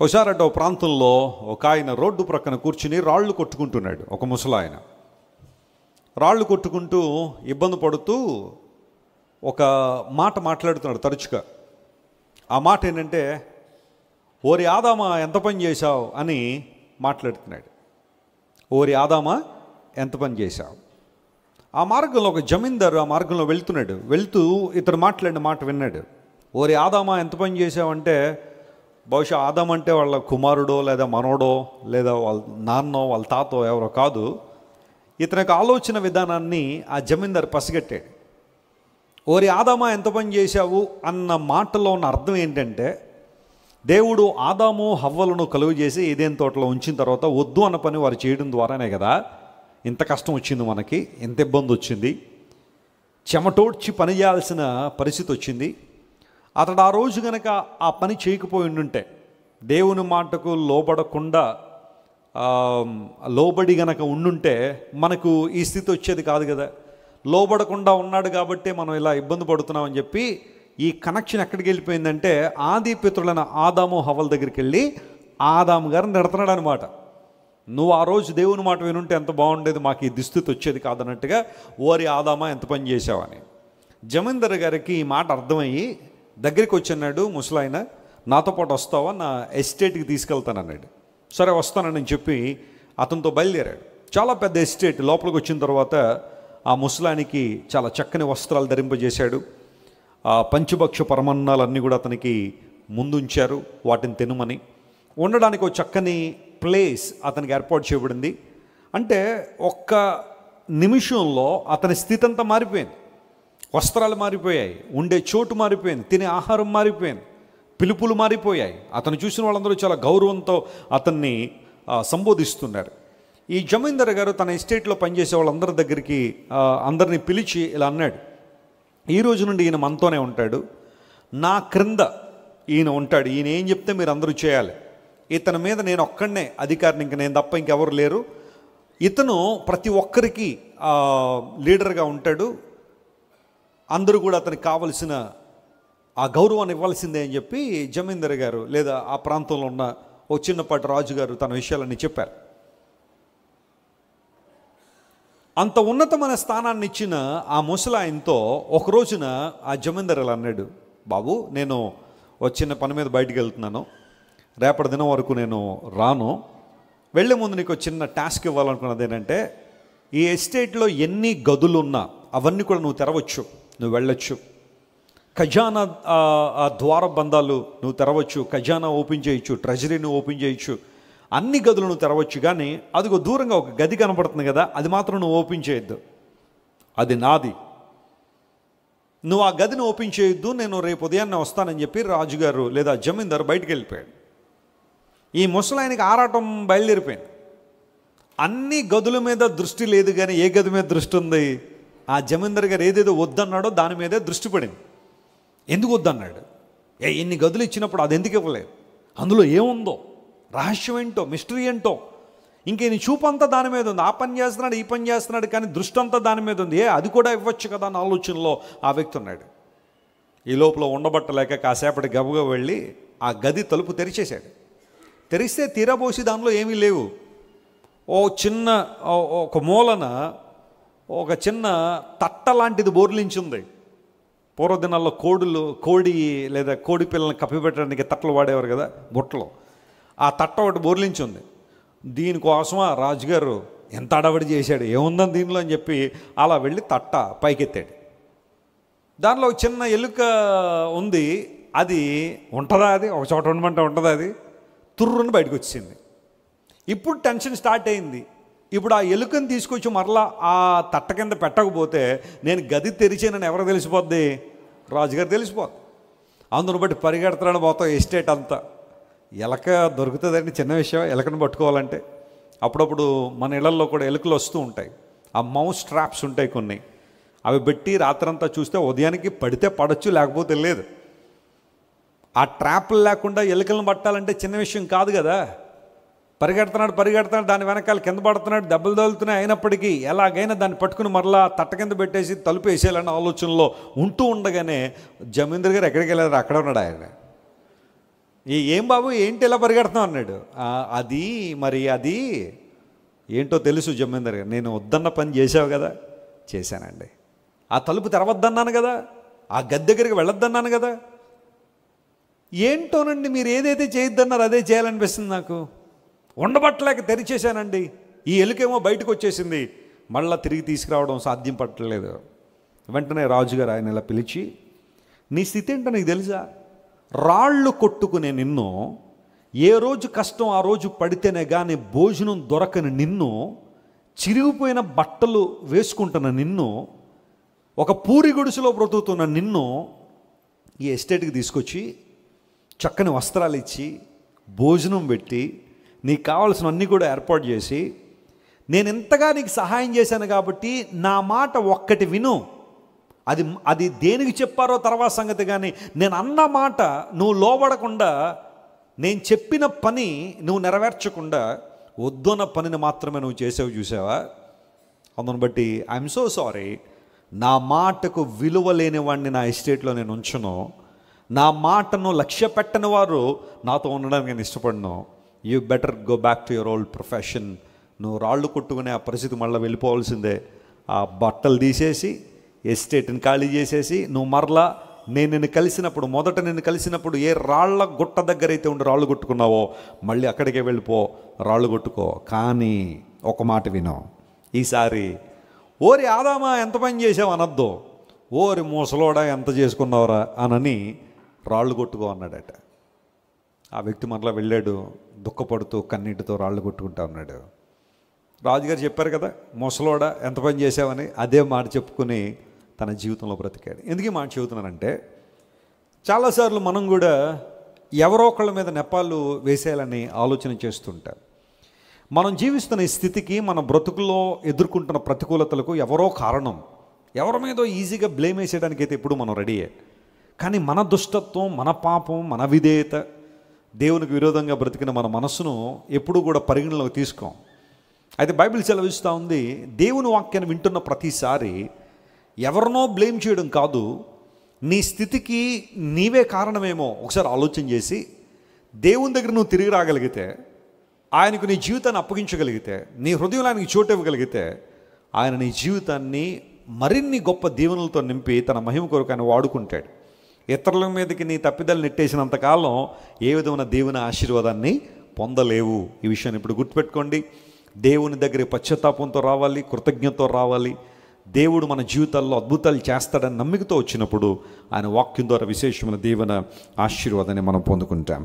ఒకసారట ఒక ప్రాంతంలో ఒక ఆయన రోడ్డు ప్రక్కన కూర్చుని రాళ్ళు కొట్టుకుంటున్నాడు. ఒక ముసలాయన రాళ్ళు కొట్టుకుంటూ ఇబ్బంది పడుతూ ఒక మాట మాట్లాడుతున్నాడు తరచుగా. ఆ మాట ఏంటంటే, ఓరి ఆదామా ఎంత పని చేశావు అని మాట్లాడుతున్నాడు. ఓరి ఆదామా ఎంత పని చేశావు. ఆ మార్గంలో ఒక జమీందారు ఆ మార్గంలో వెళ్తూ ఇతను మాట్లాడిన మాట విన్నాడు. ఓరి ఆదామా ఎంత పని చేశావంటే, బహుశా ఆదాం అంటే వాళ్ళ కుమారుడో లేదా మనోడో లేదా వాళ్ళ నాన్నో వాళ్ళ తాతో ఎవరో కాదు. ఇతనికి ఆలోచన విధానాన్ని ఆ జమీందారు పసిగట్టాడు. ఓరి ఆదామా ఎంత పని చేశావు అన్న మాటలో ఉన్న అర్థం ఏంటంటే, దేవుడు ఆదాము హవ్వలను కలుగు చేసి ఏదైనా తోటలో ఉంచిన తర్వాత వద్దు అన్న పని వారు చేయడం ద్వారానే కదా ఇంత కష్టం వచ్చింది, మనకి ఎంత ఇబ్బంది వచ్చింది, చెమటోడ్చి పని చేయాల్సిన పరిస్థితి వచ్చింది. అతడు ఆ రోజు గనక ఆ పని చేయకపోయి ఉండుంటే, దేవుని మాటకు లోబడకుండా లోబడి గనక ఉండుంటే మనకు ఈ స్థితి వచ్చేది కాదు కదా. లోబడకుండా ఉన్నాడు కాబట్టి మనం ఇలా ఇబ్బంది పడుతున్నామని చెప్పి ఈ కనెక్షన్ ఎక్కడికి వెళ్ళిపోయిందంటే, ఆది పితరులైన ఆదాము హవ్వల దగ్గరికి వెళ్ళి ఆదాము గారిని నెడుతున్నాడు అనమాట. నువ్వు ఆ రోజు దేవుని మాట వినుంటే ఎంత బాగుండేది, మాకు ఈ దుస్థితి వచ్చేది కాదన్నట్టుగా ఓరి ఆదామా ఎంత పని చేసావని. జమీందారు గారికి ఈ మాట అర్థమయ్యి దగ్గరికి వచ్చిన్నాడు. ముసలాయన, నాతో పాటు వస్తావా, నా ఎస్టేట్కి తీసుకెళ్తానన్నాడు. సరే వస్తానని చెప్పి అతనితో బయలుదేరాడు. చాలా పెద్ద ఎస్టేట్. లోపలికి వచ్చిన తర్వాత ఆ ముసలానికి చాలా చక్కని వస్త్రాలు ధరింపజేశాడు. ఆ పంచభక్ష పరమన్నాలన్నీ కూడా అతనికి ముందుంచారు, వాటిని తినమని. ఉండడానికి ఒక చక్కని ప్లేస్ అతనికి ఏర్పాటు చేయబడింది. అంటే ఒక్క నిమిషంలో అతని స్థితి అంతా మారిపోయింది. వస్త్రాలు మారిపోయాయి, ఉండే చోటు మారిపోయింది, తినే ఆహారం మారిపోయింది, పిలుపులు మారిపోయాయి. అతను చూసిన వాళ్ళందరూ చాలా గౌరవంతో అతన్ని సంబోధిస్తున్నారు. ఈ జమీందారు గారు తన ఎస్టేట్లో పనిచేసే వాళ్ళందరి దగ్గరికి అందరినీ పిలిచి ఇలా అన్నాడు, ఈ రోజు నుండి ఈయన మనతోనే ఉంటాడు, నా క్రింద ఈయన ఉంటాడు, ఈయన ఏం చెప్తే మీరు అందరూ చేయాలి. ఇతని మీద నేను ఒక్కడనే అధికారిని, ఇంక నేను తప్ప ఇంకెవరు లేరు. ఇతను ప్రతి ఒక్కరికి లీడర్గా ఉంటాడు, అందరూ కూడా అతనికి కావలసిన ఆ గౌరవాన్ని ఇవ్వాల్సిందే అని చెప్పి జమీందారు గారు లేదా ఆ ప్రాంతంలో ఉన్న ఓ చిన్నపాటి రాజుగారు తన విషయాలన్నీ చెప్పారు. అంత ఉన్నతమైన స్థానాన్ని ఇచ్చిన ఆ ముసలాయనతో ఒక రోజున ఆ జమీందారు ఇలా అన్నాడు, బాబు నేను ఒక చిన్న పని మీద బయటికి వెళ్తున్నాను, రేపటి దినం వరకు నేను రాను. వెళ్ళే ముందు నీకు చిన్న టాస్క్ ఇవ్వాలనుకున్నది ఏంటంటే, ఈ ఎస్టేట్లో ఎన్ని గదులు ఉన్నా అవన్నీ కూడా నువ్వు తెరవచ్చు, నువ్వు వెళ్ళొచ్చు. ఖజానా ద్వార బంధాలు నువ్వు తెరవచ్చు, ఖజానా ఓపెన్ చేయొచ్చు, ట్రెజరీని ఓపెన్ చేయొచ్చు, అన్ని గదులు నువ్వు తెరవచ్చు. కానీ అదిగో దూరంగా ఒక గది కనపడుతుంది కదా, అది మాత్రం నువ్వు ఓపెన్ చేయొద్దు, అది నాది. నువ్వు ఆ గదిని ఓపెన్ చేయొద్దు, నేను రేపు ఉదయాన్నే వస్తానని చెప్పి రాజుగారు లేదా జమీందారు బయటికి వెళ్ళిపోయాడు. ఈ ముసలాయనకి ఆరాటం బయలుదేరిపోయింది. అన్ని గదుల మీద దృష్టి లేదు, కానీ ఏ గది మీద దృష్టి ఉంది? ఆ జమీందారు గారు ఏదేదో వద్దన్నాడో దాని మీదే దృష్టి పడింది. ఎందుకు వద్దన్నాడు? ఇన్ని గదులు ఇచ్చినప్పుడు అది ఎందుకు ఇవ్వలేదు? అందులో ఏముందో, రహస్యం ఏంటో, మిస్టరీ ఏంటో. ఇంకేని చూపంతా దాని మీద ఉంది. ఆ పని చేస్తున్నాడు, ఈ పని చేస్తున్నాడు, కానీ దృష్టి అంతా దాని మీద ఉంది. అది కూడా ఇవ్వచ్చు కదా అన్న ఆలోచనలో ఆ వ్యక్తి ఉన్నాడు. ఈ లోపల ఉండబట్టలేక కాసేపటి గబగబా వెళ్ళి ఆ గది తలుపు తెరిచేశాడు. తెరిస్తే తీరబోసి దానిలో ఏమీ లేవు. ఒక మూలన ఒక చిన్న తట్ట లాంటిది బోర్లించింది. పూర్వదినాల్లో కోడి లేదా కోడి పిల్లల్ని కప్పిపెట్టడానికి తట్టలు వాడేవారు కదా, బుట్టలో. ఆ తట్ట ఒకటి బోర్లించి ఉంది. దీనికోసమా రాజుగారు ఎంత అడవడి చేశాడు, ఏముందని దీనిలో అని చెప్పి అలా వెళ్ళి తట్ట పైకెత్తాడు. దానిలో ఒక చిన్న ఎలుక ఉంది. అది ఉంటుందా? అది ఒక చోట ఉండమంటే ఉంటుందా? అది తుర్రుని బయటకు వచ్చింది. ఇప్పుడు టెన్షన్ స్టార్ట్ అయింది. ఇప్పుడు ఆ ఎలుకని తీసుకొచ్చి మరలా ఆ తట్ట కింద పెట్టకపోతే నేను గది తెరిచానని ఎవరు తెలిసిపోద్ది? రాజుగారు తెలిసిపోద్ది. అందును బట్టి పరిగెడుతున్నాడు మొత్తం ఎస్టేట్ అంతా. ఎలక దొరుకుతుందండి, చిన్న విషయం ఎలకను పట్టుకోవాలంటే. అప్పుడప్పుడు మన ఇళ్లలో కూడా ఎలుకలు వస్తూ ఉంటాయి. ఆ మౌస్ ట్రాప్స్ ఉంటాయి కొన్ని, అవి పెట్టి రాత్రంతా చూస్తే ఉదయానికి పడితే పడచ్చు, లేకపోతే లేదు. ఆ ట్రాప్లు లేకుండా ఎలుకలను పట్టాలంటే చిన్న విషయం కాదు కదా. పరిగెడుతున్నాడు, దాని వెనకాల కింద పడుతున్నాడు, దెబ్బలు తగులుతున్నాయి. అయినప్పటికీ ఎలాగైనా దాన్ని పట్టుకుని మరలా తట్ట కింద పెట్టేసి తలుపు వేసేయాలన్న ఆలోచనలో ఉంటూ ఉండగానే జమీందారు గారు ఎక్కడికి వెళ్ళారు? అక్కడ ఉన్నాడు ఆయన. ఏం బాబు ఏంటి ఇలా పరిగెడుతున్నావు అన్నాడు. అది మరి అది ఏంటో తెలుసు జమీందార్ గారు, నేను వద్దన్న పని చేసావు కదా. చేశానండి. ఆ తలుపు తెరవద్దన్నాను కదా, ఆ గది దగ్గరికి వెళ్ళొద్దన్నాను కదా. ఏంటోనండి మీరు ఏదైతే చేయొద్దన్నారో అదే చేయాలనిపిస్తుంది నాకు. ఉండబట్టలేక తెరిచేశానండి. ఈ ఎలుకేమో బయటకు వచ్చేసింది, మళ్ళీ తిరిగి తీసుకురావడం సాధ్యం పట్టలేదు. వెంటనే రాజుగారు ఆయన ఇలా పిలిచి, నీ స్థితి ఏంటో నీకు తెలుసా? రాళ్ళు కొట్టుకునే నిన్ను, ఏ రోజు కష్టం ఆ రోజు పడితేనే కానీ భోజనం దొరకని నిన్ను, చిరిగిపోయిన బట్టలు వేసుకుంటున్న నిన్ను, ఒక పూరి గుడిసెలో బ్రతుకుతున్న నిన్ను ఈ ఎస్టేట్కి తీసుకొచ్చి చక్కని వస్త్రాలు ఇచ్చి భోజనం పెట్టి నీకు కావాల్సినవన్నీ కూడా ఏర్పాటు చేసి, నేను ఎంతగా నీకు సహాయం చేశాను కాబట్టి నా మాట ఒక్కటి విను. అది దేనికి చెప్పారో తర్వాత సంగతి, కానీ నేను అన్న మాట నువ్వు లోబడకుండా, నేను చెప్పిన పని నువ్వు నెరవేర్చకుండా వద్దన్న పనిని మాత్రమే నువ్వు చేసావు చూసావా. అందుని బట్టి ఐఎమ్ సో సారీ. నా మాటకు విలువ లేని వాడిని నా ఎస్టేట్లో నేను ఉంచను. నా మాటను లక్ష్య పెట్టని వారు నాతో ఉండడానికి నేను ఇష్టపడను. You better go back to your old profession. నువ్వు రాళ్ళు కొట్టుకునే ఆ పరిస్థితి మళ్ళీ వెళ్ళిపోవాల్సిందే. ఆ బట్టలు తీసేసి ఎస్టేట్ని ఖాళీ చేసేసి నువ్వు మరలా మొదట నిన్ను కలిసినప్పుడు ఏ రాళ్ల గుట్ట దగ్గర అయితే ఉండి రాళ్ళు కొట్టుకున్నావో మళ్ళీ అక్కడికే వెళ్ళిపో, రాళ్ళు కొట్టుకో. కానీ ఒక మాట విను, ఈసారి ఓరి ఆదామా ఎంత పని చేసావు అనొద్దు, ఓరి ముసలోడా ఎంత చేసుకున్నావురా అనని రాళ్ళు కొట్టుకో అన్నాడట. ఆ వ్యక్తి మరలా వెళ్ళాడు, దుఃఖపడుతూ కన్నీటితో రాళ్ళు కొట్టుకుంటా ఉన్నాడు. రాజుగారు చెప్పారు కదా, ముసలోడా ఎంత పని చేసావని, అదే మాట చెప్పుకుని తన జీవితంలో బ్రతికాడు. ఎందుకు ఈ మాట చెబుతున్నానంటే, చాలాసార్లు మనం కూడా ఎవరో ఒకళ్ళ మీద నెపాలు వేసేయాలని ఆలోచన చేస్తుంటారు. మనం జీవిస్తున్న ఈ స్థితికి, మన బ్రతుకుల్లో ఎదుర్కొంటున్న ప్రతికూలతలకు ఎవరో కారణం. ఎవరి మీదో ఈజీగా బ్లేమ్ వేసేయడానికి అయితే ఎప్పుడు మనం రెడీయే. కానీ మన దుష్టత్వం, మన పాపం, మన విధేయత, దేవునికి విరోధంగా బ్రతికిన మన మనస్సును ఎప్పుడూ కూడా పరిగణలోకి తీసుకోం. అయితే బైబిల్ సెలవిస్తూ ఉంది, దేవుని వాక్యాన్ని వింటున్న ప్రతిసారి ఎవరినో బ్లేమ్ చేయడం కాదు, నీ స్థితికి నీవే కారణమేమో ఒకసారి ఆలోచన చేసి దేవుని దగ్గర నువ్వు తిరిగి రాగలిగితే, ఆయనకు నీ జీవితాన్ని అప్పగించగలిగితే, నీ హృదయంలో ఆయనకి చోటు ఇవ్వగలిగితే, ఆయన నీ జీవితాన్ని మరిన్ని గొప్ప దీవెనలతో నింపి తన మహిమ కొరకు ఆయన వాడుకుంటాడు. ఇతరుల మీదకి నీ తప్పిదాలు నెట్టేసినంతకాలం ఏ విధమైన దేవుని ఆశీర్వాదాన్ని పొందలేవు. ఈ విషయాన్ని ఇప్పుడు గుర్తుపెట్టుకోండి. దేవుని దగ్గర పశ్చాత్తాపంతో రావాలి, కృతజ్ఞతతో రావాలి. దేవుడు మన జీవితాల్లో అద్భుతాలు చేస్తాడని నమ్మికతో వచ్చినప్పుడు ఆయన వాక్యం ద్వారా విశేషమైన దీవెన ఆశీర్వాదాన్ని మనం పొందుకుంటాం.